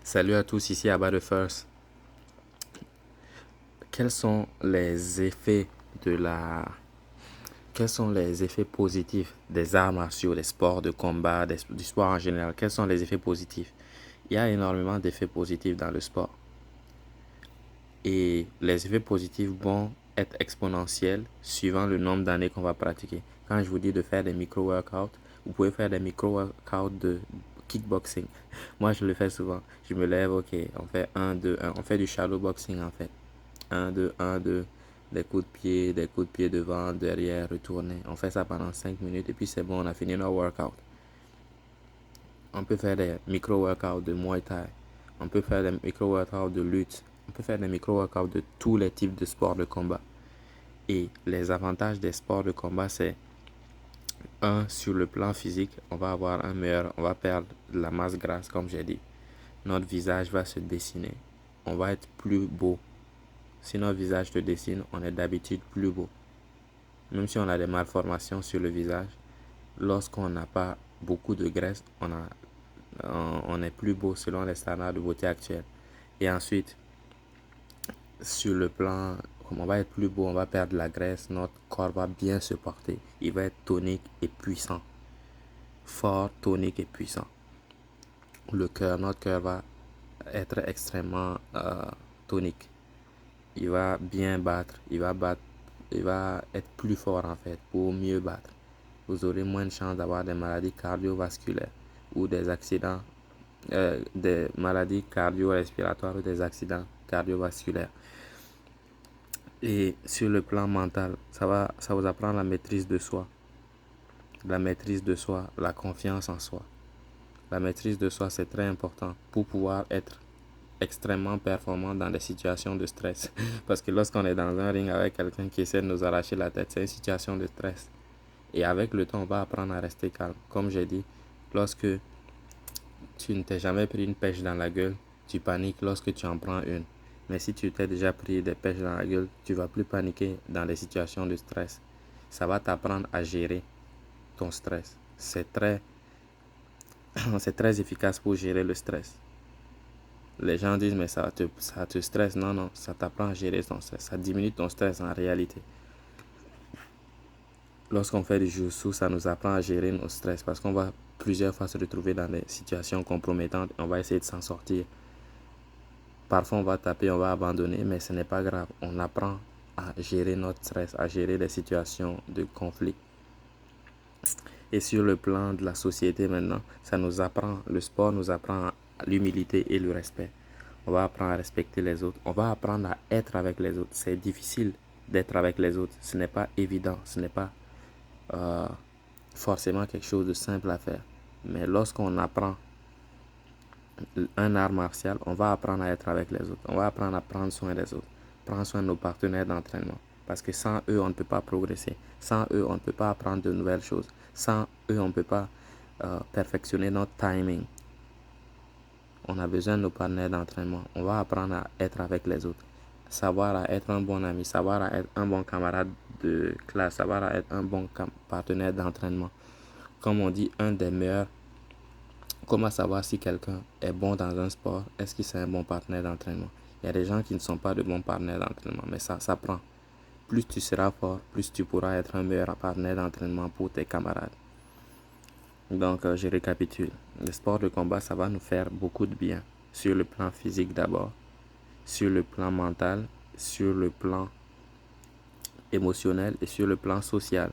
Salut à tous, ici Abba de First. Quels sont les effets de la... Quels sont les effets positifs des arts martiaux, des sports de combat, du sport en général? Quels sont les effets positifs? Il y a énormément d'effets positifs dans le sport. Et les effets positifs vont être exponentiels suivant le nombre d'années qu'on va pratiquer. Quand je vous dis de faire des micro-workouts, vous pouvez faire des micro-workouts de kickboxing. Moi, je le fais souvent. Je me lève, ok, on fait un 2 1. On fait du shadow boxing en fait. Un 2 1 2. Des coups de pied devant, derrière, retourner. On fait ça pendant 5 minutes et puis c'est bon, on a fini notre workout. On peut faire des micro-workouts de Muay Thai. On peut faire des micro-workouts de lutte. On peut faire des micro-workouts de tous les types de sports de combat. Et les avantages des sports de combat, c'est sur le plan physique, on va avoir on va perdre de la masse grasse, comme j'ai dit. Notre visage va se dessiner. On va être plus beau. Si notre visage se dessine, on est d'habitude plus beau. Même si on a des malformations sur le visage, lorsqu'on n'a pas beaucoup de graisse, on est plus beau selon les standards de beauté actuels. Et ensuite, sur le plan, comme on va être plus beau, on va perdre de la graisse, notre corps va bien se porter. Il va être tonique et puissant. Fort, tonique et puissant. Notre cœur va être extrêmement tonique. Il va bien battre, il va être plus fort en fait pour mieux battre. Vous aurez moins de chances d'avoir des maladies cardiovasculaires ou des maladies cardio-respiratoires ou des accidents cardiovasculaires. Et sur le plan mental, ça vous apprend la maîtrise de soi. La maîtrise de soi, la confiance en soi. La maîtrise de soi, c'est très important pour pouvoir être extrêmement performant dans des situations de stress. Parce que lorsqu'on est dans un ring avec quelqu'un qui essaie de nous arracher la tête, c'est une situation de stress. Et avec le temps, on va apprendre à rester calme. Comme j'ai dit, lorsque tu ne t'es jamais pris une pêche dans la gueule, tu paniques lorsque tu en prends une. Mais si tu t'es déjà pris des pêches dans la gueule, tu ne vas plus paniquer dans des situations de stress. Ça va t'apprendre à gérer ton stress. C'est très efficace pour gérer le stress. Les gens disent, mais ça te stresse. Non, non, ça t'apprend à gérer ton stress. Ça diminue ton stress en réalité. Lorsqu'on fait du jiu-jitsu, ça nous apprend à gérer nos stress parce qu'on va plusieurs fois se retrouver dans des situations compromettantes et on va essayer de s'en sortir. Parfois, on va taper, on va abandonner, mais ce n'est pas grave. On apprend à gérer notre stress, à gérer les situations de conflit. Et sur le plan de la société maintenant, le sport nous apprend l'humilité et le respect. On va apprendre à respecter les autres. On va apprendre à être avec les autres. C'est difficile d'être avec les autres. Ce n'est pas évident. Ce n'est pas euh, forcément quelque chose de simple à faire. Mais lorsqu'on apprend un art martial, on va apprendre à être avec les autres. On va apprendre à prendre soin des autres. Prendre soin de nos partenaires d'entraînement. Parce que sans eux, on ne peut pas progresser. Sans eux, on ne peut pas apprendre de nouvelles choses. Sans eux, on ne peut pas perfectionner notre timing. On a besoin de nos partenaires d'entraînement. On va apprendre à être avec les autres. Savoir à être un bon ami, savoir à être un bon camarade de classe, savoir à être un bon partenaire d'entraînement. Comme on dit, un des meilleurs. Comment savoir si quelqu'un est bon dans un sport? Est-ce que c'est un bon partenaire d'entraînement? Il y a des gens qui ne sont pas de bons partenaires d'entraînement, mais ça s'apprend. Plus tu seras fort, plus tu pourras être un meilleur partenaire d'entraînement pour tes camarades. Donc, je récapitule. Le sport de combat, ça va nous faire beaucoup de bien. Sur le plan physique d'abord, sur le plan mental, sur le plan émotionnel et sur le plan social.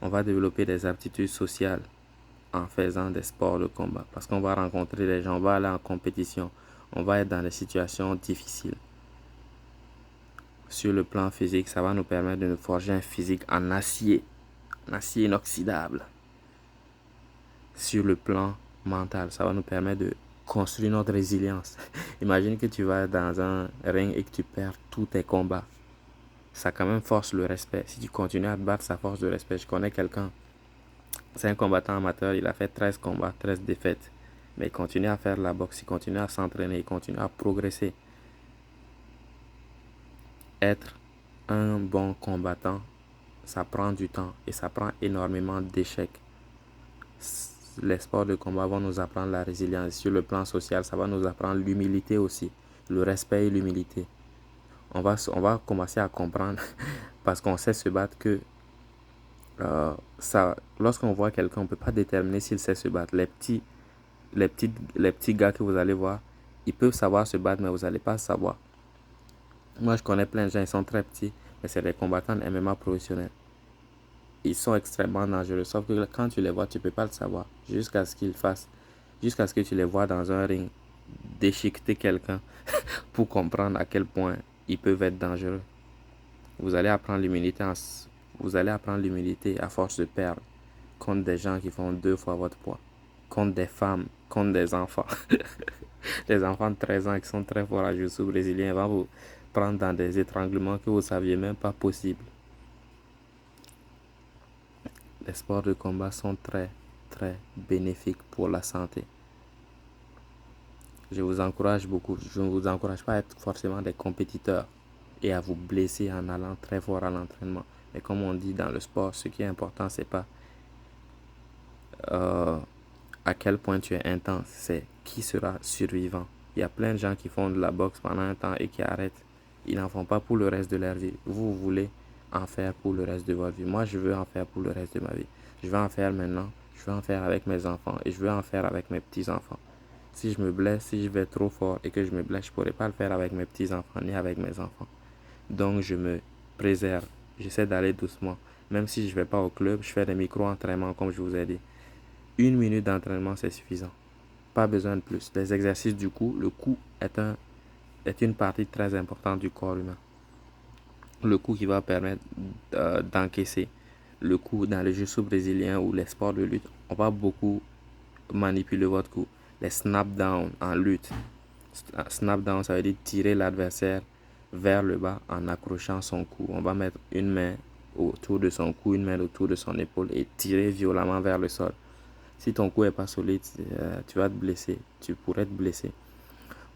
On va développer des aptitudes sociales en faisant des sports de combat. Parce qu'on va rencontrer des gens, on va aller en compétition, on va être dans des situations difficiles. Sur le plan physique, ça va nous permettre de nous forger un physique en acier inoxydable. Sur le plan mental, ça va nous permettre de construire notre résilience. Imagine que tu vas dans un ring et que tu perds tous tes combats. Ça quand même force le respect. Si tu continues à te battre, ça force le respect. Je connais quelqu'un, c'est un combattant amateur, il a fait 13 combats, 13 défaites. Mais il continue à faire la boxe, il continue à s'entraîner, il continue à progresser. Être un bon combattant, ça prend du temps et ça prend énormément d'échecs. les sports de combat vont nous apprendre la résilience. Sur le plan social, ça va nous apprendre l'humilité aussi, le respect et l'humilité. On va commencer à comprendre parce qu'on sait se battre que lorsqu'on voit quelqu'un, on ne peut pas déterminer s'il sait se battre. Les petits gars que vous allez voir, ils peuvent savoir se battre, mais vous n'allez pas savoir. Moi, je connais plein de gens, ils sont très petits, mais c'est des combattants de MMA professionnels. Ils sont extrêmement dangereux, sauf que quand tu les vois, tu ne peux pas le savoir. Jusqu'à ce que tu les vois dans un ring déchiqueter quelqu'un pour comprendre à quel point ils peuvent être dangereux. Vous allez apprendre l'humilité à force de perdre contre des gens qui font 2 fois votre poids, contre des femmes, contre des enfants. Les enfants de 13 ans qui sont très forts à jiu-jitsu brésilien vont vous prendre dans des étranglements que vous ne saviez même pas possible. Les sports de combat sont très, très bénéfiques pour la santé. Je vous encourage beaucoup. Je ne vous encourage pas à être forcément des compétiteurs et à vous blesser en allant très fort à l'entraînement. Mais comme on dit dans le sport, ce qui est important, c'est pas à quel point tu es intense, c'est qui sera survivant. Il y a plein de gens qui font de la boxe pendant un temps et qui arrêtent. Ils n'en font pas pour le reste de leur vie. Vous voulez en faire pour le reste de votre vie. Moi, je veux en faire pour le reste de ma vie. Je veux en faire maintenant. Je veux en faire avec mes enfants et je veux en faire avec mes petits-enfants. Si je me blesse, si je vais trop fort et que je me blesse, je ne pourrai pas le faire avec mes petits-enfants ni avec mes enfants. Donc, je me préserve. J'essaie d'aller doucement. Même si je ne vais pas au club, je fais des micro-entraînements comme je vous ai dit. 1 minute d'entraînement, c'est suffisant. Pas besoin de plus. Les exercices du cou, le cou est une partie très importante du corps humain. Le cou qui va permettre d'encaisser. Le cou dans le jiu-jitsu brésilien ou les sports de lutte, on va beaucoup manipuler votre cou. Les snap-down en lutte. Snap-down, ça veut dire tirer l'adversaire vers le bas en accrochant son cou. On va mettre une main autour de son cou, une main autour de son épaule et tirer violemment vers le sol. Si ton cou n'est pas solide, tu vas te blesser. Tu pourrais te blesser.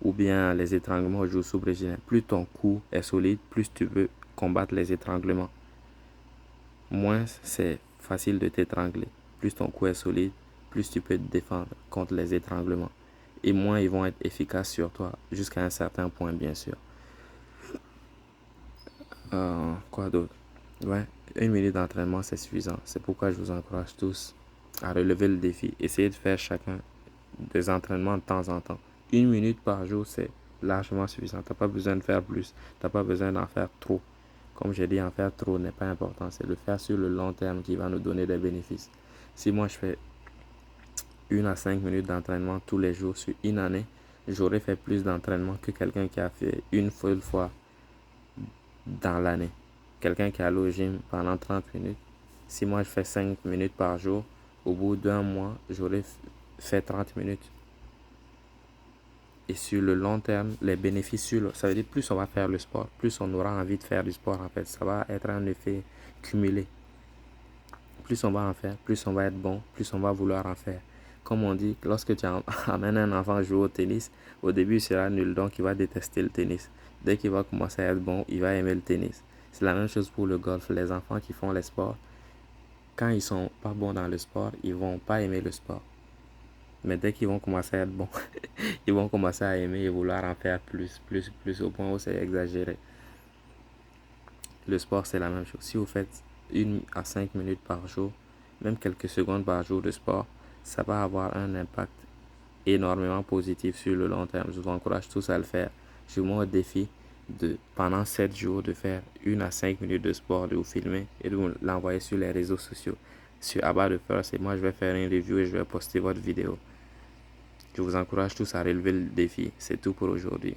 Ou bien les étranglements au jiu-jitsu brésilien. Plus ton cou est solide, plus tu veux combattre les étranglements. Moins c'est facile de t'étrangler. Plus ton cou est solide, plus tu peux te défendre contre les étranglements. Et moins ils vont être efficaces sur toi, jusqu'à un certain point, bien sûr. Quoi d'autre? Ouais, 1 minute d'entraînement, c'est suffisant. C'est pourquoi je vous encourage tous à relever le défi. Essayez de faire chacun des entraînements de temps en temps. 1 minute par jour, c'est largement suffisant. Tu n'as pas besoin de faire plus. Tu n'as pas besoin d'en faire trop. Comme j'ai dit, en faire trop n'est pas important. C'est le faire sur le long terme qui va nous donner des bénéfices. Si moi je fais 1 à 5 minutes d'entraînement tous les jours sur une année, j'aurais fait plus d'entraînement que quelqu'un qui a fait une seule fois dans l'année. Quelqu'un qui a allé au gym pendant 30 minutes. Si moi je fais 5 minutes par jour, au bout d'1 mois, j'aurais fait 30 minutes. Et sur le long terme, les bénéfices, ça veut dire plus on va faire le sport, plus on aura envie de faire du sport en fait. Ça va être un effet cumulé. Plus on va en faire, plus on va être bon, plus on va vouloir en faire. Comme on dit, lorsque tu amènes un enfant jouer au tennis, au début il sera nul, donc il va détester le tennis. Dès qu'il va commencer à être bon, il va aimer le tennis. C'est la même chose pour le golf. Les enfants qui font les sports, quand ils sont pas bons dans le sport, ils vont pas aimer le sport. Mais dès qu'ils vont commencer à être bons, ils vont commencer à aimer et vouloir en faire plus, au point où c'est exagéré. Le sport, c'est la même chose. Si vous faites 1 à 5 minutes par jour, même quelques secondes par jour de sport, ça va avoir un impact énormément positif sur le long terme. Je vous encourage tous à le faire. Je vous mets au défi de, pendant 7 jours, de faire 1 à 5 minutes de sport, de vous filmer et de vous l'envoyer sur les réseaux sociaux. Sur Abba de First, et moi je vais faire une review et je vais poster votre vidéo. Je vous encourage tous à relever le défi. C'est tout pour aujourd'hui.